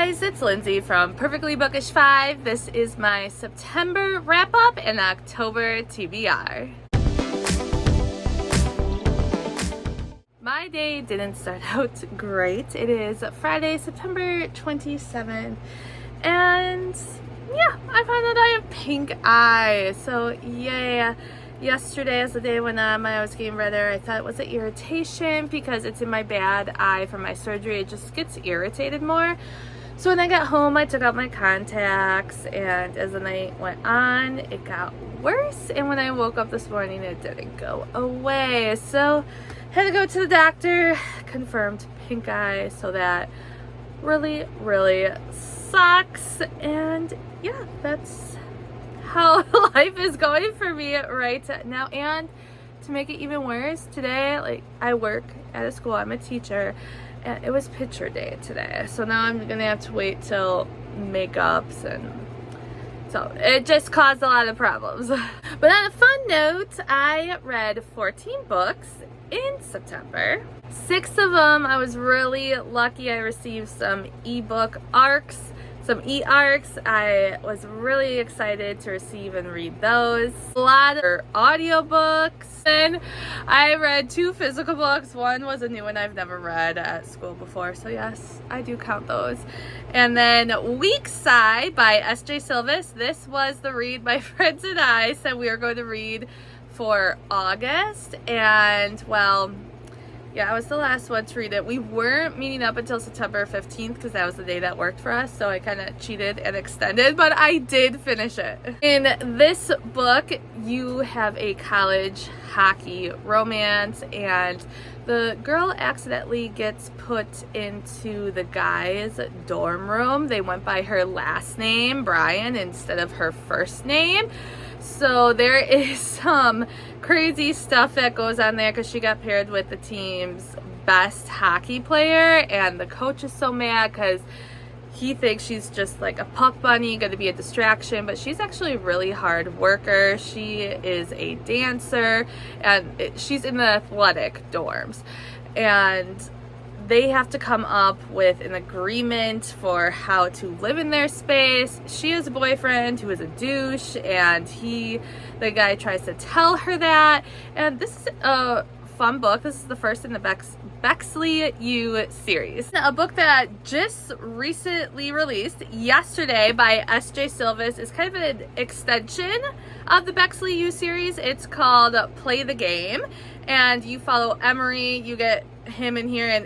guys, it's Lindsay from Perfectly Bookish 5. This is my September wrap-up and October TBR. My day didn't start out great. It is Friday, September 27th, and yeah, I found out I have pink eye, so yay. Yesterday is the day when my eye was getting redder. I thought it was an irritation because it's in my bad eye from my surgery. It just gets irritated more. So when I got home, I took out my contacts, and as the night went on, it got worse. And when I woke up this morning, it didn't go away. So had to go to the doctor, confirmed pink eye, so that really sucks. And yeah, that's how life is going for me right now. And to make it even worse, today, I work at a school, I'm a teacher, and it was picture day today. So now I'm gonna have to wait till makeups, and so it just caused a lot of problems. But on a fun note, I read 14 books in September. 6 of them, I was really lucky. I received some ebook ARCs, some e-ARCs. I was really excited to receive and read those. A lot of audiobooks. And I read 2 physical books. One was a new one I've never read at school before, so yes, I do count those. And then Week's Eye by S.J. Sylvis. This was the read my friends and I said we were going to read for August, and well, yeah, I was the last one to read it. We weren't meeting up until September 15th because that was the day that worked for us, so I kind of cheated and extended, but I did finish it. In this book, you have a college hockey romance, and the girl accidentally gets put into the guy's dorm room. They went by her last name, Brian, instead of her first name. So there is some crazy stuff that goes on there because she got paired with the team's best hockey player, and the coach is so mad because he thinks she's just like a puck bunny, going to be a distraction, but she's actually a really hard worker. She is a dancer, and she's in the athletic dorms, and they have to come up with an agreement for how to live in their space. She has a boyfriend who is a douche, and the guy tries to tell her that. And this is a fun book. This is the first in the Bexley U series. A book that just recently released yesterday by S.J. Sylvis is kind of an extension of the Bexley U series. It's called Play the Game, and you follow Emery. You get him in here, and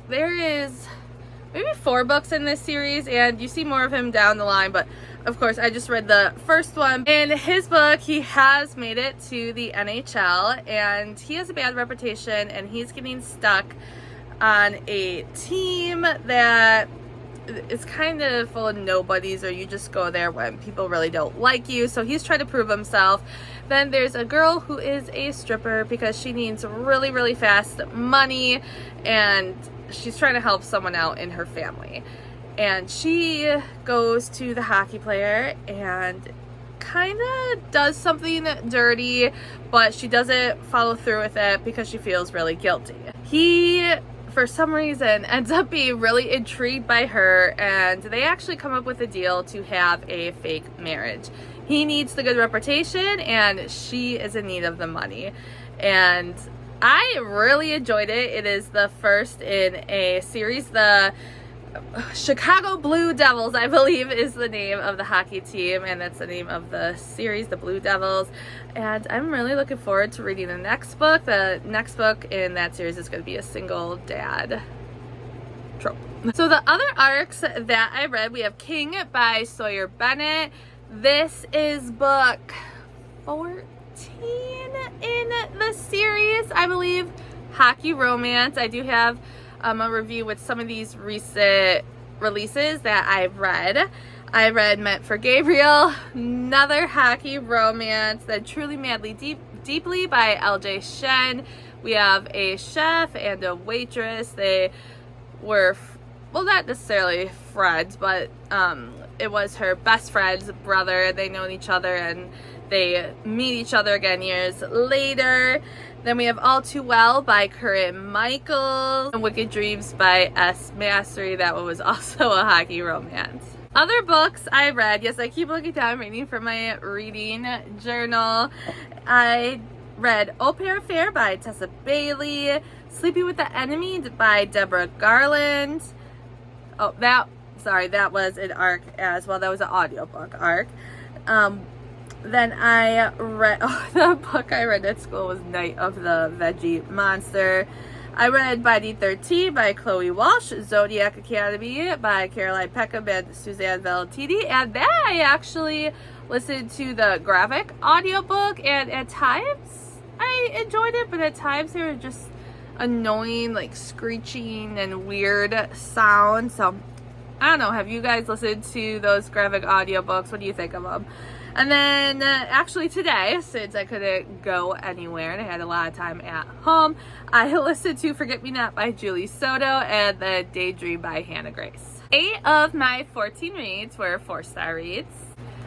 there is maybe 4 books in this series, and you see more of him down the line, but of course I just read the first one. In his book, he has made it to the NHL, and he has a bad reputation, and he's getting stuck on a team that is kind of full of nobodies, or you just go there when people really don't like you. So he's trying to prove himself. Then there's a girl who is a stripper because she needs really fast money, and she's trying to help someone out in her family. And she goes to the hockey player and kind of does something dirty, but she doesn't follow through with it because she feels really guilty. He, for some reason, ends up being really intrigued by her, and they actually come up with a deal to have a fake marriage. He needs the good reputation, and she is in need of the money. And I really enjoyed it. It is the first in a series. The Chicago Blue Devils, I believe, is the name of the hockey team, and that's the name of the series, the Blue Devils. And I'm really looking forward to reading the next book. The next book in that series is going to be a single dad trope. So the other arcs that I read, we have King by Sawyer Bennett. This is book 14 in the series, I believe. Hockey romance. I do have a review with some of these recent releases that I've read. I read Meant for Gabriel, another hockey romance. Then Truly Madly Deeply by LJ Shen. We have a chef and a waitress. They were, well, not necessarily friends, but it was her best friend's brother. They know each other, and they meet each other again years later. Then we have All Too Well by Corinne Michaels, and Wicked Dreams by S. Mastery. That one was also a hockey romance. Other books I read, yes, I keep looking down, reading from my reading journal. I read Au Pair Affair by Tessa Bailey, Sleeping with the Enemy by Deborah Garland. Oh, that was an ARC as well. That was an audiobook ARC. Then I read, the book I read at school was Night of the Veggie Monster. I read Body 13 by Chloe Walsh, Zodiac Academy by Caroline Peckham and Suzanne Valentini, and then I actually listened to the graphic audiobook, and at times I enjoyed it, but at times they were just annoying, like screeching and weird sound. So I don't know, have you guys listened to those graphic audiobooks? What do you think of them? And then actually today, since I couldn't go anywhere and I had a lot of time at home, I listened to Forget Me Not by Julie Soto and The Daydream by Hannah Grace. 8 of my 14 reads were 4-star reads.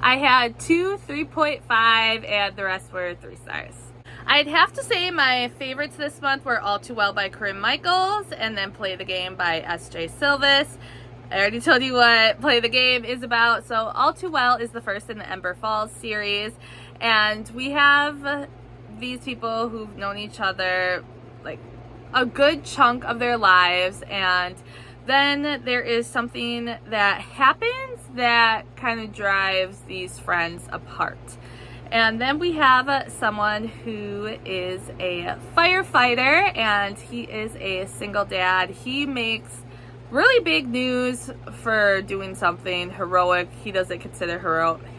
I had 2 3.5 and the rest were 3 stars. I'd have to say my favorites this month were All Too Well by Corinne Michaels and then Play the Game by S.J. Sylvis. I already told you what Play the Game is about. So All Too Well is the first in the Ember Falls series, and we have these people who've known each other like a good chunk of their lives, and then there is something that happens that kind of drives these friends apart. And then we have someone who is a firefighter, and he is a single dad. He makes really big news for doing something heroic. He doesn't consider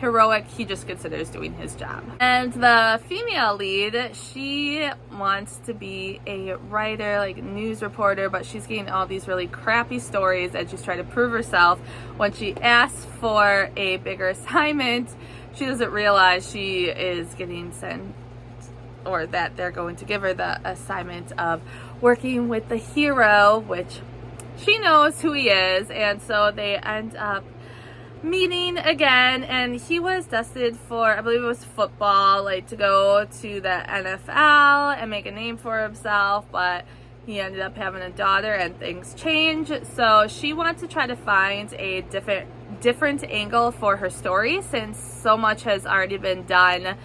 heroic, he just considers doing his job. And the female lead, she wants to be a writer, like news reporter, but she's getting all these really crappy stories and she's trying to prove herself. When she asks for a bigger assignment, she doesn't realize she is getting sent, or that they're going to give her the assignment of working with the hero, which she knows who he is, and so they end up meeting again, and he was destined for, I believe it was football, like to go to the NFL and make a name for himself, but he ended up having a daughter and things change. So she wants to try to find a different angle for her story, since so much has already been done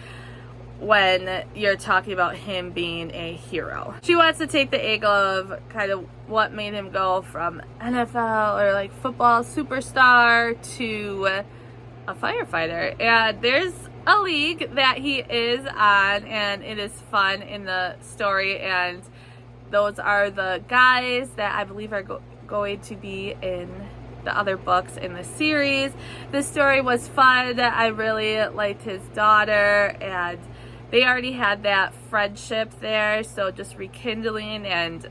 when you're talking about him being a hero. She wants to take the angle of kind of what made him go from NFL or like football superstar to a firefighter. And there's a league that he is on, and it is fun in the story, and those are the guys that I believe are going to be in the other books in the series. The story was fun. I really liked his daughter, and they already had that friendship there, so just rekindling and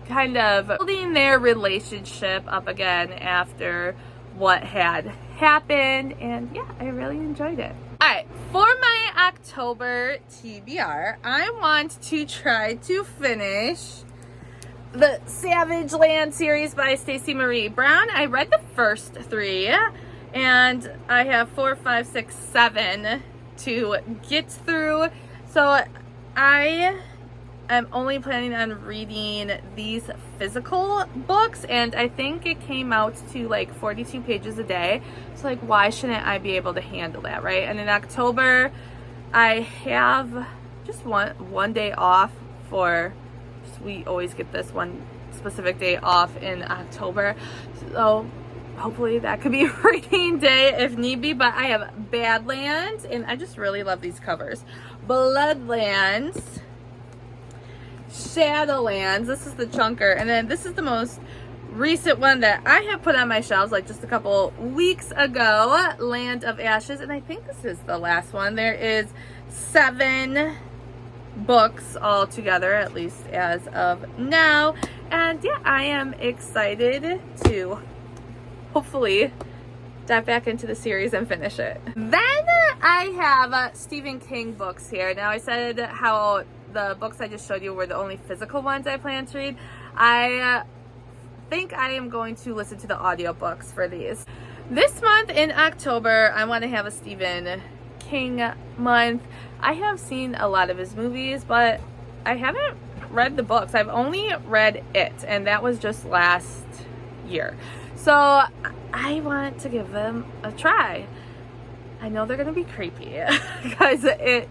kind of building their relationship up again after what had happened. And yeah, I really enjoyed it. Alright, for my October TBR, I want to try to finish the Savage Land series by Stacey Marie Brown. I read the first 3, and I have 4, 5, 6, 7 to get through, so I am only planning on reading these physical books, and I think it came out to like 42 pages a day, so like why shouldn't I be able to handle that, right? And in October I have just one day off for, we always get this one specific day off in October, so hopefully that could be a reading day if need be. But I have Badlands, and I just really love these covers. Bloodlands, Shadowlands, this is the chunker, and then this is the most recent one that I have put on my shelves like just a couple weeks ago, Land of Ashes, and I think this is the last one. There is 7 books all together, at least as of now, and yeah, I am excited to hopefully dive back into the series and finish it. Then I have Stephen King books here. Now I said how the books I just showed you were the only physical ones I plan to read. I think I am going to listen to the audiobooks for these. This month in October, I want to have a Stephen King month. I have seen a lot of his movies, but I haven't read the books. I've only read it, and that was just last year. So I want to give them a try. I know they're gonna be creepy because this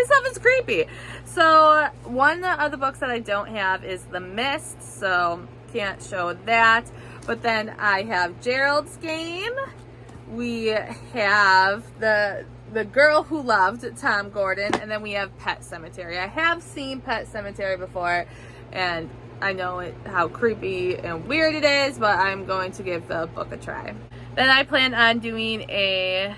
stuff is creepy. So one of the books that I don't have is The Mist, so can't show that. But then I have Gerald's Game. We have the Girl Who Loved Tom Gordon, and then we have Pet Sematary. I have seen Pet Sematary before, and I know how creepy and weird it is, but I'm going to give the book a try. Then I plan on doing a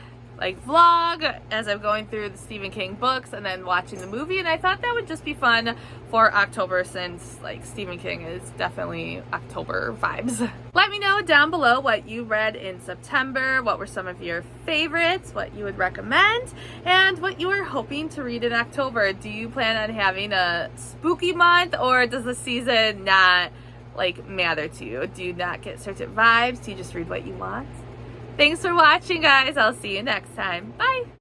vlog as I'm going through the Stephen King books and then watching the movie, and I thought that would just be fun for October since Stephen King is definitely October vibes. Let me know down below what you read in September, what were some of your favorites, what you would recommend, and what you are hoping to read in October. Do you plan on having a spooky month, or does the season not matter to you? Do you not get certain vibes? Do you just read what you want? Thanks for watching, guys. I'll see you next time. Bye.